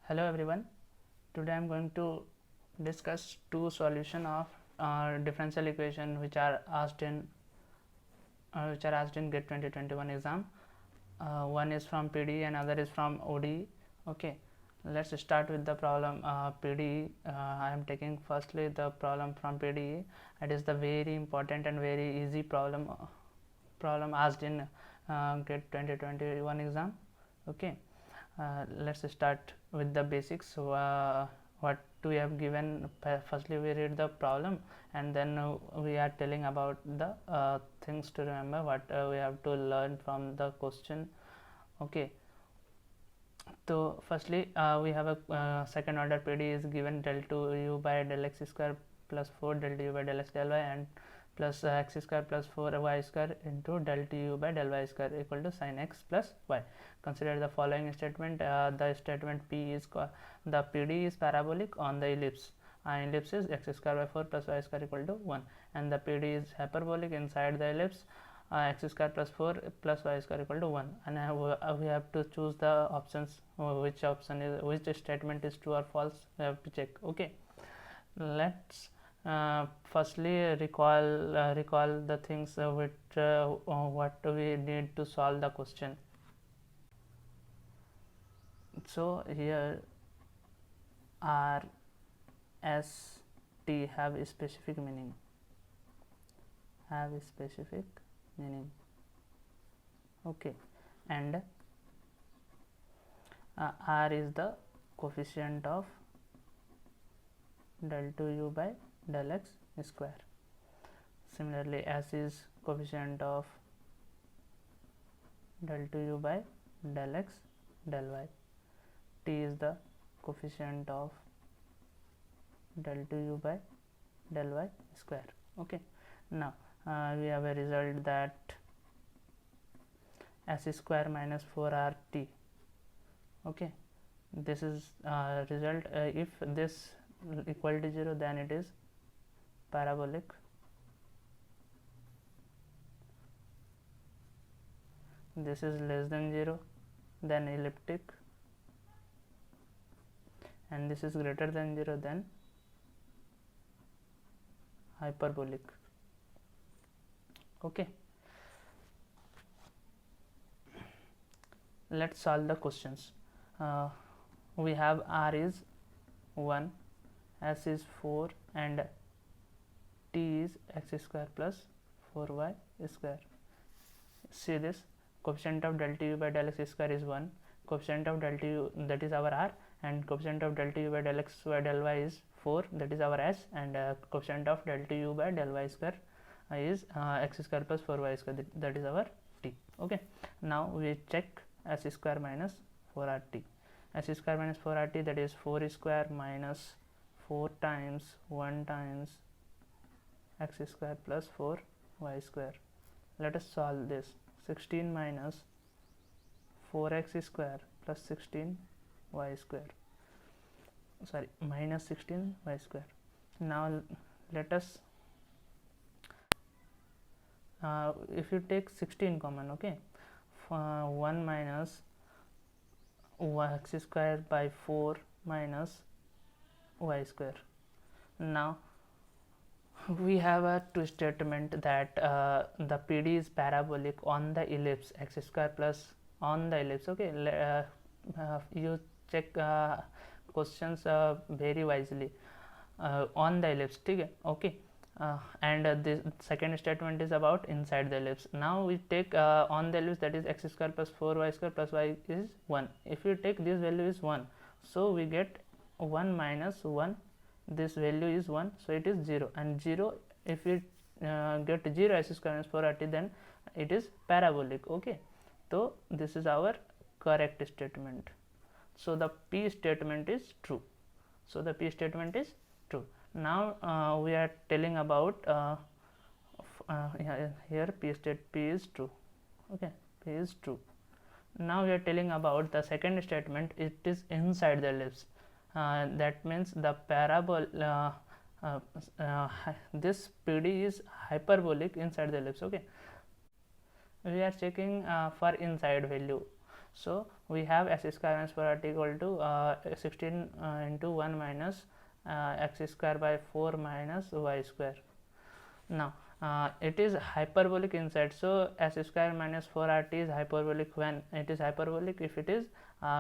Hello everyone. Today I am going to discuss two solution of differential equation which are asked in GATE 2021 exam. One is from PDE and other is from ODE. Okay, let's start with the problem PDE. I am taking firstly the problem from PDE. It is the very important and very easy problem asked in GATE 2021 exam. Okay. Let's start with the basics. What we have given, firstly we read the problem and then we are telling about the things to remember, what we have to learn from the question. Okay, so firstly we have a second order PDE is given del 2u by del x square plus 4 del du by del x del y and plus x square plus 4y square into del tu by del y square equal to sin x plus y. Consider the following statement. The statement P is the PD is parabolic on the ellipse. Ellipse is x square by 4 plus y square equal to 1, and the PD is hyperbolic inside the ellipse. X square plus 4 plus y square equal to 1, and we have to choose the options, which statement is true or false. We have to check. Okay, let's firstly recall the things what we need to solve the question. So here R, S, T have a specific meaning. Okay, and R is the coefficient of del 2u by del x square. Similarly, S is coefficient of del 2u by del x del y. T is the coefficient of del 2u by del y square. Okay, now we have a result that s square minus 4rt. Okay, this is result. If this equal to 0, then it is parabolic. This is less than 0, then elliptic, and this is greater than 0, then hyperbolic. Okay, let's solve the questions. We have R is 1, S is 4, and T is x square plus 4y square. See this, coefficient of del tu by del x square is 1, coefficient of del tu, that is our R, and coefficient of del tu by del x by del y is 4, that is our S, and coefficient of del tu by del y square is x square plus 4y square, that is our T. Okay, now we check s square minus 4rt. S square minus 4rt, that is 4 square minus 4 times 1 times x square plus 4y square. Let us solve this. 16 minus 4x square plus 16y square, sorry, minus 16y square. Now let us if you take 16 common, okay, 1 minus x square by 4 minus y square. Now we have a two statement that the PD is parabolic on the ellipse, x square plus on the ellipse. Okay, you check questions very wisely. On the ellipse, okay. And the second statement is about inside the ellipse. Now we take on the ellipse, that is x square plus 4y square plus y is 1. If you take this value is 1, so we get 1 minus 1, this value is 1, so it is 0, and 0, if we get 0 s square minus 4rt, then it is parabolic. Okay, so this is our correct statement. So the P statement is true. Now we are telling about here P is true. Okay, P is true. Now we are telling about the second statement. It is inside the ellipse. That means the this PD is hyperbolic inside the ellipse. Okay, we are checking for inside value. So we have x square minus 4rt equal to 16 into 1 minus x square by 4 minus y square. Now it is hyperbolic inside, so s square minus 4rt is hyperbolic when it is hyperbolic if it is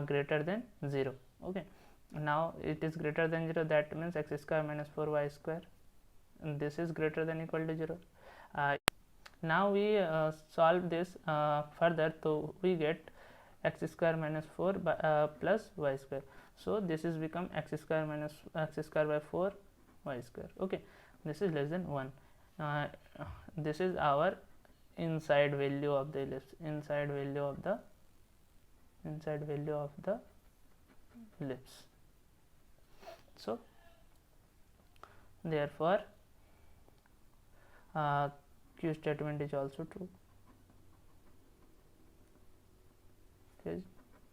greater than 0. Okay, now it is greater than 0, that means x square minus 4y square, and this is greater than equal to 0. Now we solve this further, so we get x square minus 4 by, plus y square, so this is become x square minus x square by 4 y square. Okay, this is less than 1. This is our inside value of the ellipse, inside value of the ellipse. So therefore Q statement is also true, is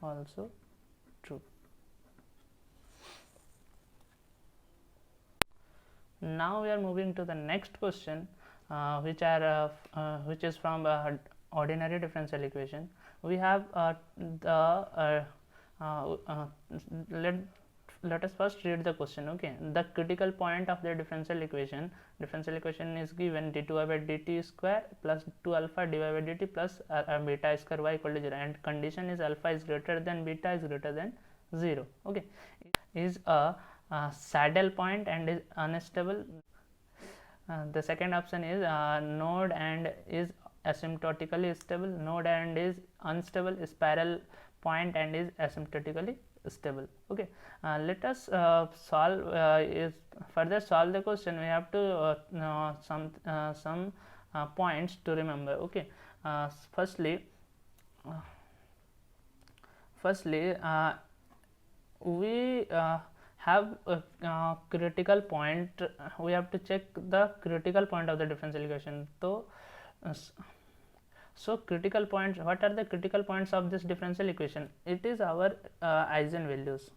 also true. Now we are moving to the next question, which is from ordinary differential equation. We have let us first read the question. Okay, the critical point of the differential equation is given d2y by dt square plus 2 alpha dy by dt plus beta square y equal to 0, and condition is alpha is greater than beta is greater than 0. Okay, is a saddle point and is unstable. The second option is node and is asymptotically stable, node and is unstable, spiral point and is asymptotically stable. Okay, let us further solve the question. We have to some points to remember. Okay, firstly we have a critical point. We have to check the critical point of the differential equation. So critical points, what are the critical points of this differential equation? It is our eigenvalues.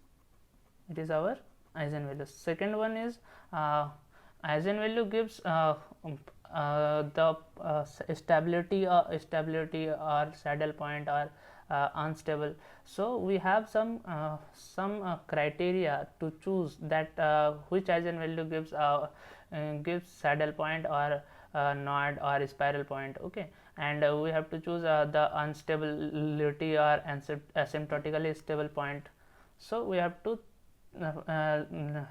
Second one is eigenvalue gives the stability or saddle point or unstable. So we have some criteria to choose that which eigenvalue gives saddle point or node or spiral point. Okay, and we have to choose the instability or asymptotically stable point. So we have to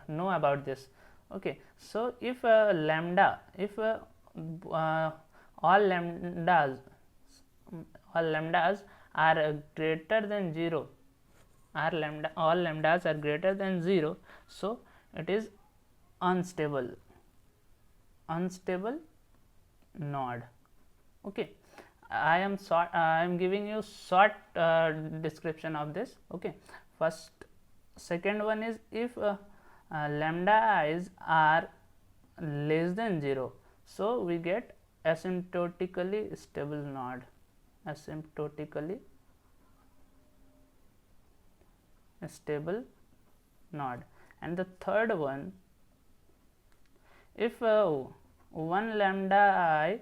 know about this. Okay, so if lambda, if all lambdas are greater than 0, all lambdas are greater than 0, so it is unstable node. Okay, I am giving you short description of this. Okay, second one is if lambda i's are less than 0, so we get asymptotically stable node, and the third one, if one lambda I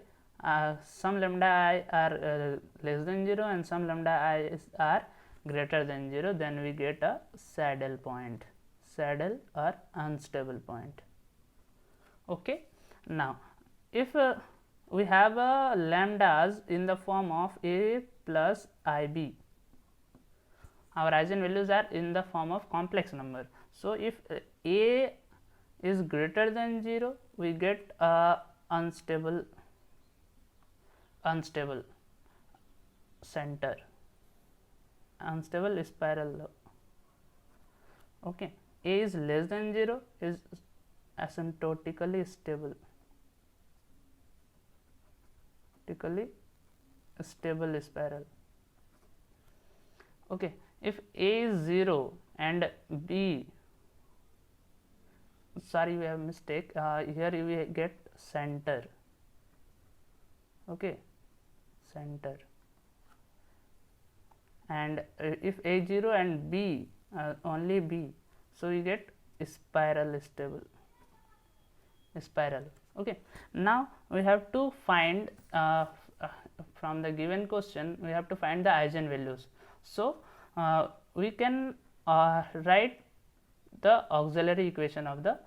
some lambda I are less than 0 and some lambda I are greater than 0, then we get a saddle point, saddle or unstable point. Okay, now if we have lambdas in the form of a plus ib, our eigenvalues are in the form of complex number. So if a is greater than 0, we get a unstable center, unstable spiral. Okay, a is less than 0 is asymptotically stable, spiral. Okay, if a is 0 and b, sorry, we have mistake, here we get center. Okay, center, and if a 0 and b only b, so we get spiral stable, spiral. Okay, now we have to find from the given question, we have to find the eigenvalues. So we can write the auxiliary equation of the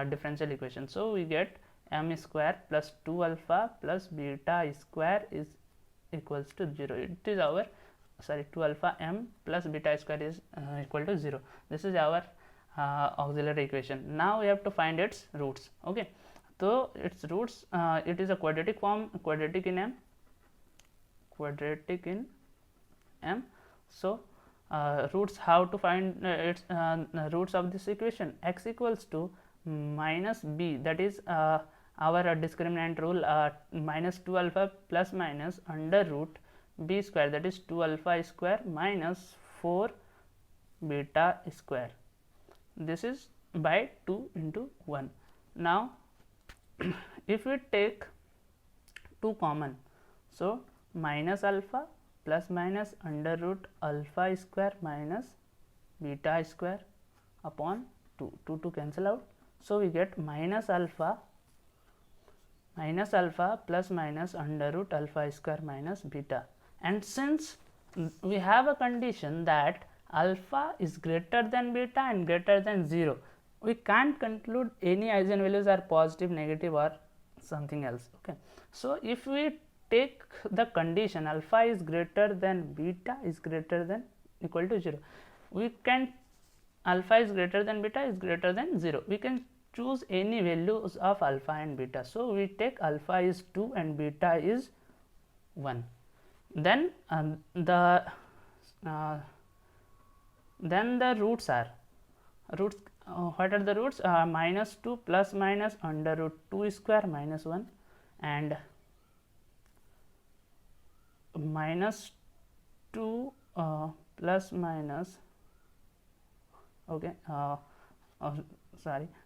differential equation. So we get m square plus 2 alpha plus beta square is equals to 0. It is our 2 alpha m plus beta square is equal to 0. This is our auxiliary equation. Now we have to find its roots. Okay, so its roots, it is a quadratic form, quadratic in m. So roots, how to find its roots of this equation? X equals to minus b, that is our discriminant rule, minus 2 alpha plus minus under root b square, that is 2 alpha square minus 4 beta square. This is by 2 into 1. Now if we take 2 common, so minus alpha plus minus under root alpha square minus beta square upon 2, 2 to cancel out. So we get minus alpha plus minus under root alpha square minus beta. And since we have a condition that alpha is greater than beta and greater than 0, we can't conclude any eigenvalues are positive, negative or something else. Okay, so if we take the condition alpha is greater than beta is greater than equal to 0, we can, alpha is greater than beta is greater than 0, we can choose any values of alpha and beta. So we take alpha is 2 and beta is 1. Then the roots are what are the roots? Minus 2 plus minus under root 2 square minus 1 and minus 2 plus minus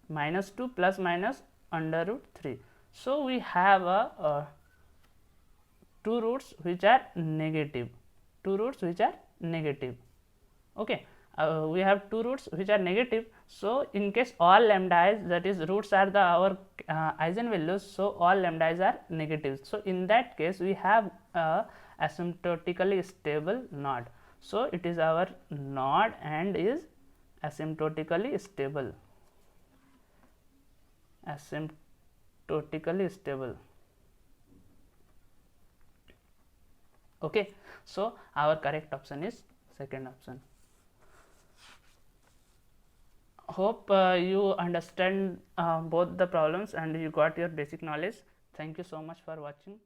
minus 2 plus minus under root 3. So we have a two roots which are negative, okay. We have two roots which are negative. So in case all lambdas, that is roots are the our eigenvalues, so all lambdas are negative. So in that case we have a asymptotically stable node. So it is our node and is asymptotically stable. Okay, so our correct option is second option. Hope you understand both the problems and you got your basic knowledge. Thank you so much for watching.